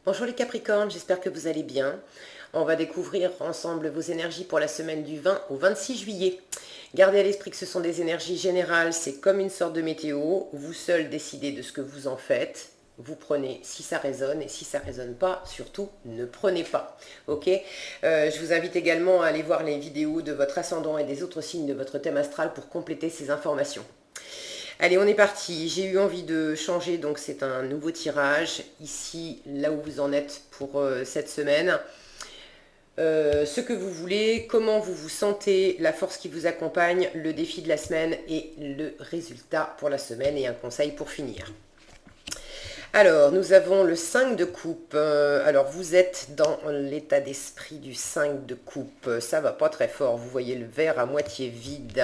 Bonjour les Capricornes, j'espère que vous allez bien. On va découvrir ensemble vos énergies pour la semaine du 20 au 26 juillet. Gardez à l'esprit que ce sont des énergies générales, c'est comme une sorte de météo. Vous seul décidez de ce que vous en faites. Vous prenez si ça résonne et si ça résonne pas, surtout ne prenez pas. Ok. Je vous invite également à aller voir les vidéos de votre ascendant et des autres signes de votre thème astral pour compléter ces informations. Allez, on est parti. J'ai eu envie de changer, donc c'est un nouveau tirage. Ici, là où vous en êtes pour cette semaine. Ce que vous voulez, comment vous vous sentez, la force qui vous accompagne, le défi de la semaine et le résultat pour la semaine et un conseil pour finir. Alors, nous avons le 5 de coupe. Alors, vous êtes dans l'état d'esprit du 5 de coupe. Ça va pas très fort. Vous voyez le verre à moitié vide.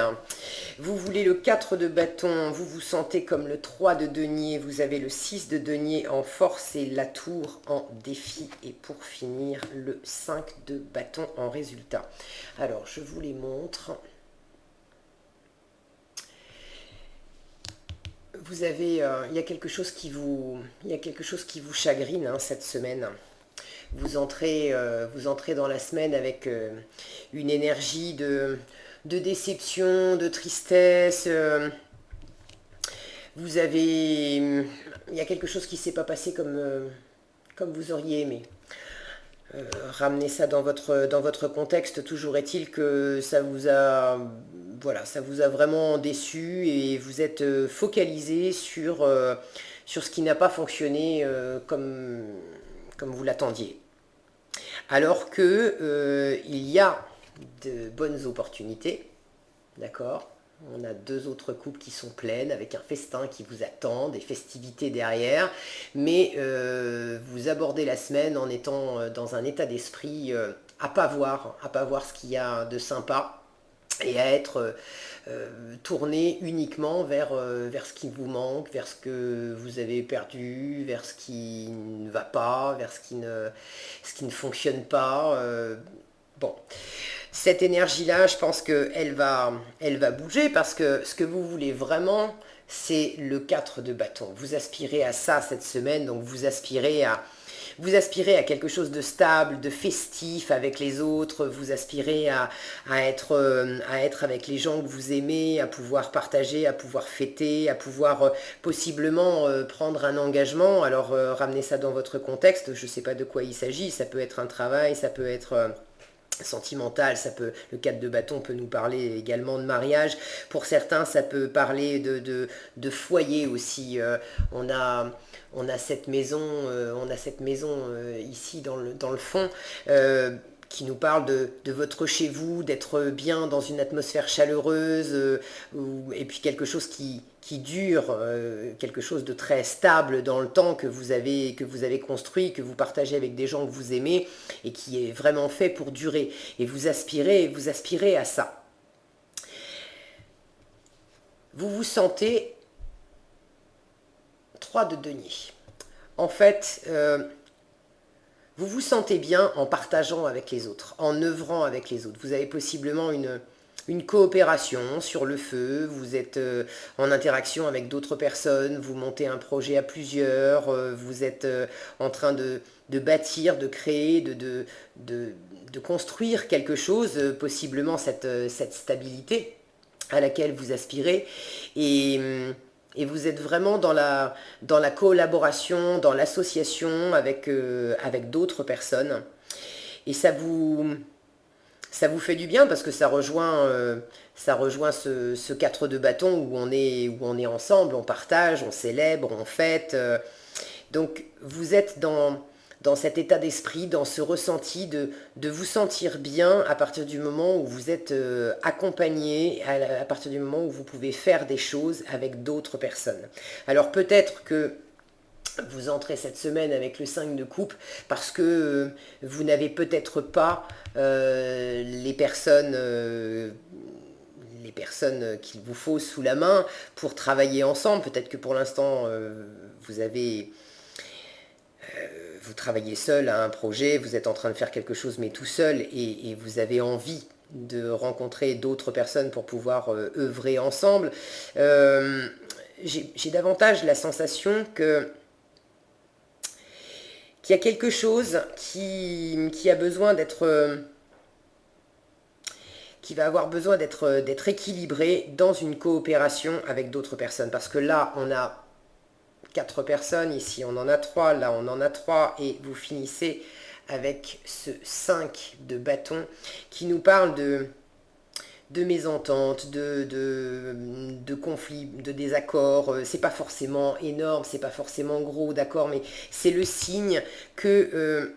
Vous voulez le 4 de bâton. Vous vous sentez comme le 3 de denier. Vous avez le 6 de denier en force et la tour en défi. Et pour finir, le 5 de bâton en résultat. Alors, je vous les montre. Vous avez, il y a quelque chose qui vous chagrine hein, cette semaine. Vous entrez dans la semaine avec une énergie de déception, de tristesse. Il y a quelque chose qui ne s'est pas passé comme vous auriez aimé. Ramenez ça dans votre contexte. Toujours est-il que ça vous a, voilà, ça vous a vraiment déçu et vous êtes focalisé sur ce qui n'a pas fonctionné comme vous l'attendiez. Alors que il y a de bonnes opportunités, d'accord? On a deux autres coupes qui sont pleines avec un festin qui vous attend, des festivités derrière. Mais vous abordez la semaine en étant dans un état d'esprit à pas voir ce qu'il y a de sympa et à être tourné uniquement vers ce qui vous manque, vers ce que vous avez perdu, vers ce qui ne va pas, vers ce qui ne fonctionne pas. Bon. Cette énergie-là, je pense qu'elle elle va bouger parce que ce que vous voulez vraiment, c'est le 4 de bâton. Vous aspirez à ça cette semaine, donc vous aspirez à quelque chose de stable, de festif avec les autres, vous aspirez à être avec les gens que vous aimez, à pouvoir partager, à pouvoir fêter, à pouvoir possiblement prendre un engagement. Alors ramenez ça dans votre contexte, je ne sais pas de quoi il s'agit, ça peut être un travail, ça peut être sentimental, le 4 de bâton peut nous parler également de mariage. Pour certains, ça peut parler de foyer aussi. On a cette maison, ici dans le fond. Qui nous parle de votre chez vous, d'être bien dans une atmosphère chaleureuse, et puis quelque chose qui dure, quelque chose de très stable dans le temps que vous avez construit, que vous partagez avec des gens que vous aimez, et qui est vraiment fait pour durer. Et vous aspirez à ça. Vous vous sentez 3 de denier. En fait, vous vous sentez bien en partageant avec les autres, en œuvrant avec les autres. Vous avez possiblement une coopération sur le feu, vous êtes en interaction avec d'autres personnes, vous montez un projet à plusieurs, vous êtes en train de bâtir, de créer, de construire quelque chose, possiblement cette stabilité à laquelle vous aspirez. Et vous êtes vraiment dans la collaboration, dans l'association avec d'autres personnes. Et ça vous fait du bien parce que ça rejoint ce 4 de bâton où on est ensemble, on partage, on célèbre, on fête. Donc vous êtes dans cet état d'esprit, dans ce ressenti de vous sentir bien à partir du moment où vous êtes accompagné, à partir du moment où vous pouvez faire des choses avec d'autres personnes. Alors peut-être que vous entrez cette semaine avec le 5 de coupe parce que vous n'avez peut-être pas les personnes qu'il vous faut sous la main pour travailler ensemble. Peut-être que pour l'instant, vous travaillez seul à un projet, vous êtes en train de faire quelque chose mais tout seul et vous avez envie de rencontrer d'autres personnes pour pouvoir œuvrer ensemble. J'ai davantage la sensation que qu'il y a quelque chose qui a besoin d'être... qui va avoir besoin d'être équilibré dans une coopération avec d'autres personnes. Parce que là, on a 4 personnes, ici on en a 3, là on en a 3, et vous finissez avec ce 5 de bâton qui nous parle de mésententes, de conflits, de désaccords. C'est pas forcément énorme, c'est pas forcément gros, d'accord, mais c'est le signe que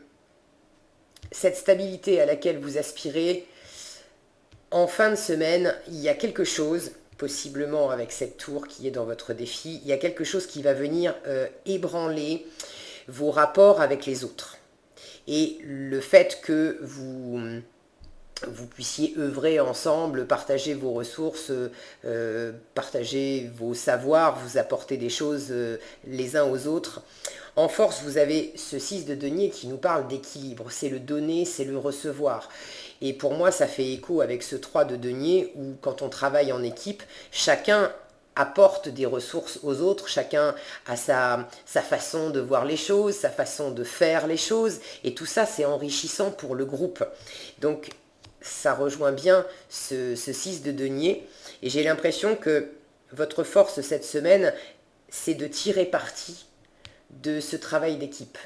cette stabilité à laquelle vous aspirez, en fin de semaine, il y a quelque chose, possiblement avec cette tour qui est dans votre défi, il y a quelque chose qui va venir ébranler vos rapports avec les autres. Et le fait que vous puissiez œuvrer ensemble, partager vos ressources, partager vos savoirs, vous apporter des choses les uns aux autres. En force, vous avez ce 6 de denier qui nous parle d'équilibre. C'est le donner, c'est le recevoir. Et pour moi, ça fait écho avec ce 3 de denier où quand on travaille en équipe, chacun apporte des ressources aux autres, chacun a sa façon de voir les choses, sa façon de faire les choses, et tout ça c'est enrichissant pour le groupe. Donc ça rejoint bien ce 6 de denier, et j'ai l'impression que votre force cette semaine, c'est de tirer parti de ce travail d'équipe.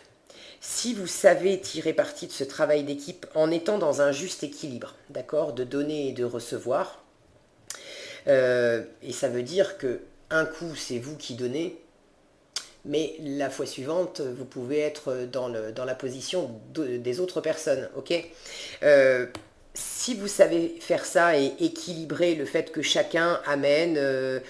Si vous savez tirer parti de ce travail d'équipe en étant dans un juste équilibre, d'accord, de donner et de recevoir, et ça veut dire que un coup c'est vous qui donnez, mais la fois suivante vous pouvez être dans la position des autres personnes, ok. Si vous savez faire ça et équilibrer le fait que chacun amène,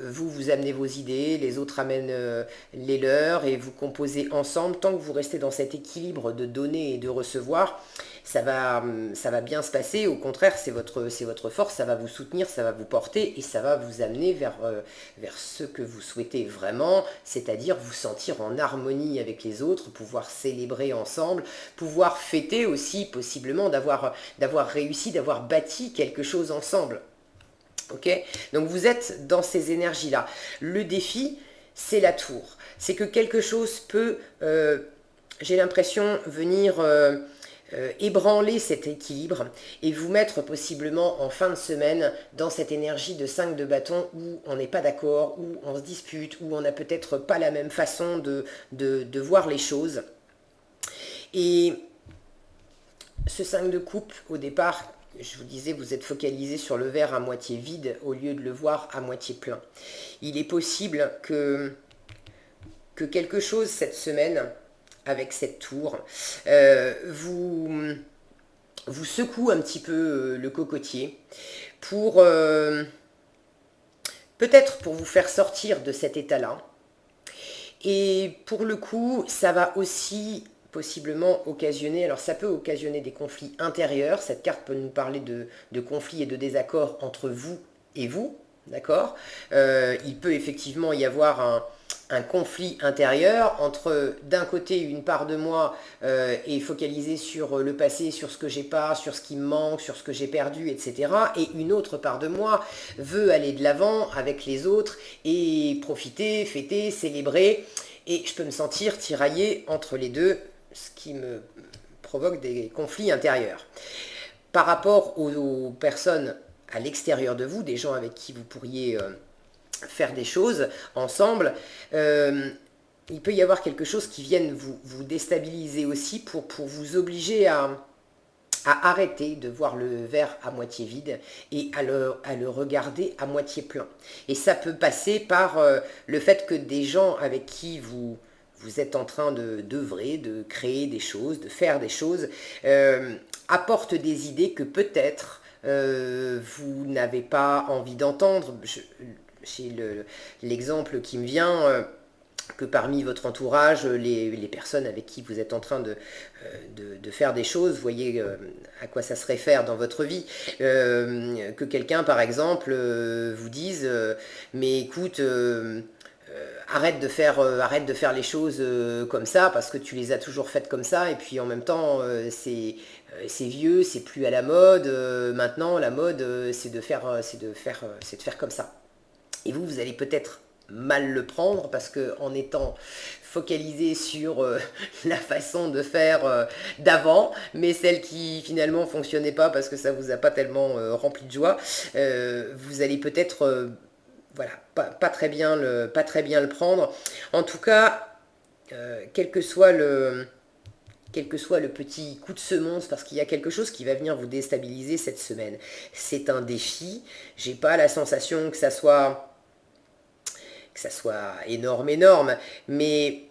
vous amenez vos idées, les autres amènent les leurs, et vous composez ensemble, tant que vous restez dans cet équilibre de donner et de recevoir, ça va bien se passer. Au contraire, c'est votre force, ça va vous soutenir, ça va vous porter, et ça va vous amener vers ce que vous souhaitez vraiment, c'est-à-dire vous sentir en harmonie avec les autres, pouvoir célébrer ensemble, pouvoir fêter aussi, possiblement, d'avoir réussi, d'avoir bâti quelque chose ensemble. Ok, donc vous êtes dans ces énergies-là. Le défi, c'est la tour. C'est que quelque chose peut, j'ai l'impression, venir ébranler cet équilibre et vous mettre possiblement en fin de semaine dans cette énergie de 5 de bâton où on n'est pas d'accord, où on se dispute, où on n'a peut-être pas la même façon de voir les choses. Et ce 5 de coupe, au départ, je vous disais, vous êtes focalisé sur le verre à moitié vide au lieu de le voir à moitié plein. Il est possible que quelque chose cette semaine, avec cette tour, vous secoue un petit peu le cocotier pour peut-être pour vous faire sortir de cet état-là. Et pour le coup, ça va aussi possiblement occasionner, alors ça peut occasionner des conflits intérieurs. Cette carte peut nous parler de conflits et de désaccords entre vous et vous, d'accord. Il peut effectivement y avoir un conflit intérieur entre, d'un côté, une part de moi est focalisée sur le passé, sur ce que j'ai pas, sur ce qui me manque, sur ce que j'ai perdu, etc. Et une autre part de moi veut aller de l'avant avec les autres et profiter, fêter, célébrer. Et je peux me sentir tiraillé entre les deux, ce qui me provoque des conflits intérieurs. Par rapport aux personnes à l'extérieur de vous, des gens avec qui vous pourriez faire des choses ensemble, il peut y avoir quelque chose qui vienne vous déstabiliser aussi pour vous obliger à arrêter de voir le verre à moitié vide et à le regarder à moitié plein. Et ça peut passer par le fait que des gens avec qui vous êtes en train d'œuvrer, de créer des choses, de faire des choses, apportent des idées que peut-être vous n'avez pas envie d'entendre. J'ai l'exemple qui me vient, que parmi votre entourage, les personnes avec qui vous êtes en train de faire des choses, vous voyez à quoi ça se réfère dans votre vie, que quelqu'un par exemple vous dise mais écoute, arrête de faire les choses comme ça parce que tu les as toujours faites comme ça, et puis en même temps c'est vieux, c'est plus à la mode, maintenant la mode c'est de faire comme ça. Et vous allez peut-être mal le prendre parce que en étant focalisé sur la façon de faire d'avant, mais celle qui finalement fonctionnait pas parce que ça vous a pas tellement rempli de joie, vous allez peut-être voilà, pas très bien le prendre. En tout cas, quel que soit le petit coup de semonce, parce qu'il y a quelque chose qui va venir vous déstabiliser cette semaine. C'est un défi. J'ai pas la sensation que ça soit énorme, mais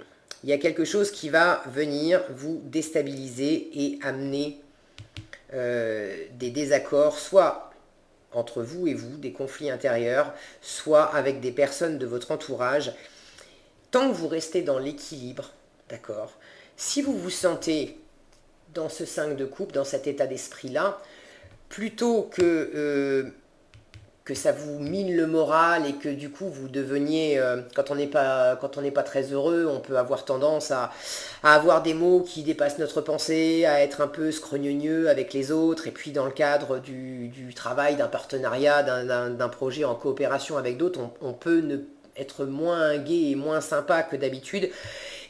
il y a quelque chose qui va venir vous déstabiliser et amener des désaccords, soit entre vous et vous, des conflits intérieurs, soit avec des personnes de votre entourage. Tant que vous restez dans l'équilibre, d'accord, si vous vous sentez dans ce 5 de coupe, dans cet état d'esprit-là, plutôt que ça vous mine le moral et que du coup vous deveniez, quand on n'est pas très heureux, on peut avoir tendance à avoir des mots qui dépassent notre pensée, à être un peu scrogneux avec les autres, et puis dans le cadre du travail, d'un partenariat, d'un projet en coopération avec d'autres, on peut être moins gai et moins sympa que d'habitude,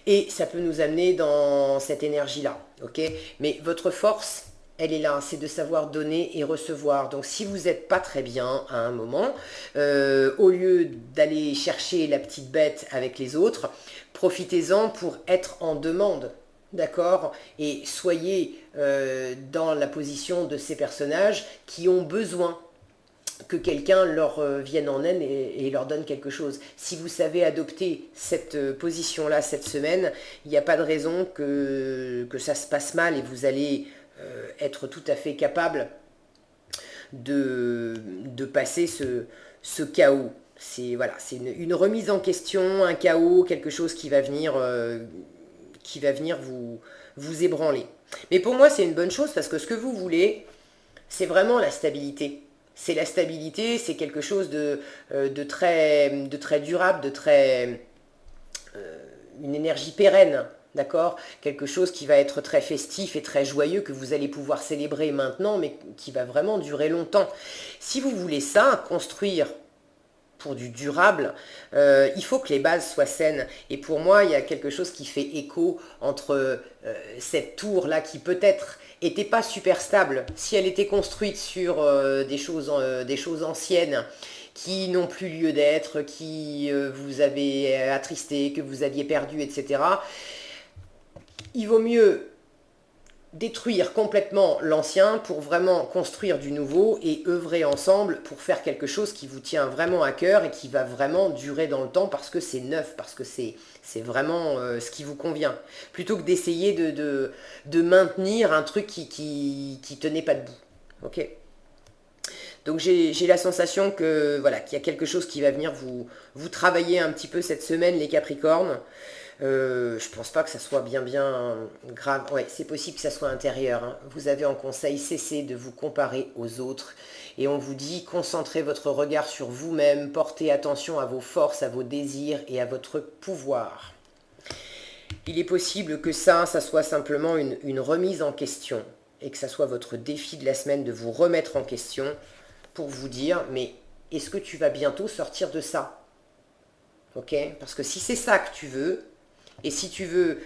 et ça peut nous amener dans cette énergie-là, ok? Mais votre force, elle est là, c'est de savoir donner et recevoir. Donc si vous n'êtes pas très bien à un moment, au lieu d'aller chercher la petite bête avec les autres, profitez-en pour être en demande. D'accord? Et soyez dans la position de ces personnages qui ont besoin que quelqu'un leur vienne en aide et leur donne quelque chose. Si vous savez adopter cette position-là cette semaine, il n'y a pas de raison que ça se passe mal et vous allez être tout à fait capable de passer ce chaos. C'est voilà, une remise en question, un chaos, quelque chose qui va venir vous ébranler. Mais pour moi, c'est une bonne chose parce que ce que vous voulez, c'est vraiment la stabilité. C'est la stabilité, c'est quelque chose de très durable, une énergie pérenne, d'accord? Quelque chose qui va être très festif et très joyeux, que vous allez pouvoir célébrer maintenant, mais qui va vraiment durer longtemps. Si vous voulez ça, construire pour du durable, il faut que les bases soient saines. Et pour moi, il y a quelque chose qui fait écho entre cette tour-là qui peut-être était pas super stable. Si elle était construite sur des choses anciennes qui n'ont plus lieu d'être, qui vous avez attristé, que vous aviez perdu, etc., il vaut mieux détruire complètement l'ancien pour vraiment construire du nouveau et œuvrer ensemble pour faire quelque chose qui vous tient vraiment à cœur et qui va vraiment durer dans le temps parce que c'est neuf, parce que c'est vraiment ce qui vous convient. Plutôt que d'essayer de maintenir un truc qui tenait pas debout. Ok ? Donc j'ai la sensation que voilà, qu'il y a quelque chose qui va venir vous travailler un petit peu cette semaine, les Capricornes. Je pense pas que ça soit bien grave. Ouais, c'est possible que ça soit intérieur, hein. Vous avez en conseil, cessez de vous comparer aux autres. Et on vous dit, concentrez votre regard sur vous-même, portez attention à vos forces, à vos désirs et à votre pouvoir. Il est possible que ça soit simplement une remise en question. Et que ça soit votre défi de la semaine de vous remettre en question pour vous dire, mais est-ce que tu vas bientôt sortir de ça? Ok? Parce que si c'est ça que tu veux, et si tu veux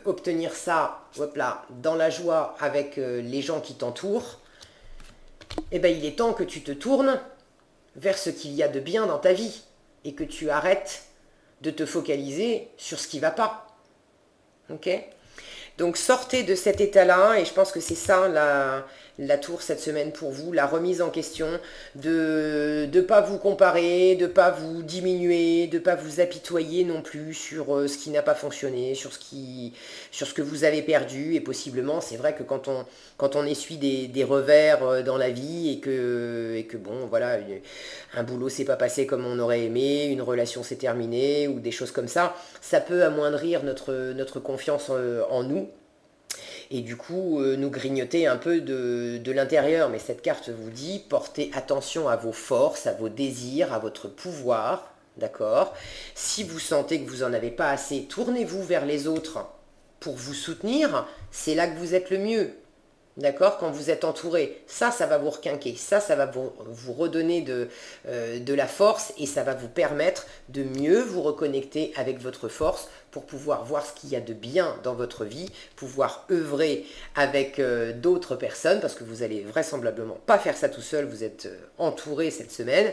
obtenir ça, hop là, dans la joie avec les gens qui t'entourent, eh ben il est temps que tu te tournes vers ce qu'il y a de bien dans ta vie et que tu arrêtes de te focaliser sur ce qui ne va pas. Ok? Donc sortez de cet état-là, et je pense que c'est ça la tour cette semaine pour vous, la remise en question, de ne pas vous comparer, de ne pas vous diminuer, de ne pas vous apitoyer non plus sur ce qui n'a pas fonctionné, sur ce que vous avez perdu, et possiblement, c'est vrai que quand on essuie des revers dans la vie, et que bon, voilà, un boulot s'est pas passé comme on aurait aimé, une relation s'est terminée, ou des choses comme ça peut amoindrir notre confiance en nous, et du coup nous grignoter un peu de l'intérieur. Mais cette carte vous dit, portez attention à vos forces, à vos désirs, à votre pouvoir, d'accord? Si vous sentez que vous n'en avez pas assez, tournez-vous vers les autres pour vous soutenir, c'est là que vous êtes le mieux. D'accord? Quand vous êtes entouré, ça va vous requinquer, ça va vous redonner de la force et ça va vous permettre de mieux vous reconnecter avec votre force pour pouvoir voir ce qu'il y a de bien dans votre vie, pouvoir œuvrer avec d'autres personnes, parce que vous allez vraisemblablement pas faire ça tout seul, vous êtes entouré cette semaine,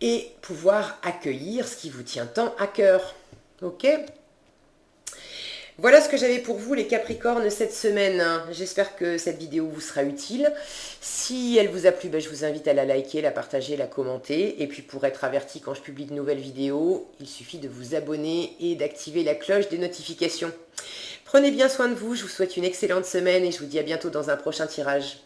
et pouvoir accueillir ce qui vous tient tant à cœur. Ok? Voilà ce que j'avais pour vous les Capricornes cette semaine. J'espère que cette vidéo vous sera utile. Si elle vous a plu, je vous invite à la liker, la partager, la commenter. Et puis pour être averti quand je publie de nouvelles vidéos, il suffit de vous abonner et d'activer la cloche des notifications. Prenez bien soin de vous, je vous souhaite une excellente semaine et je vous dis à bientôt dans un prochain tirage.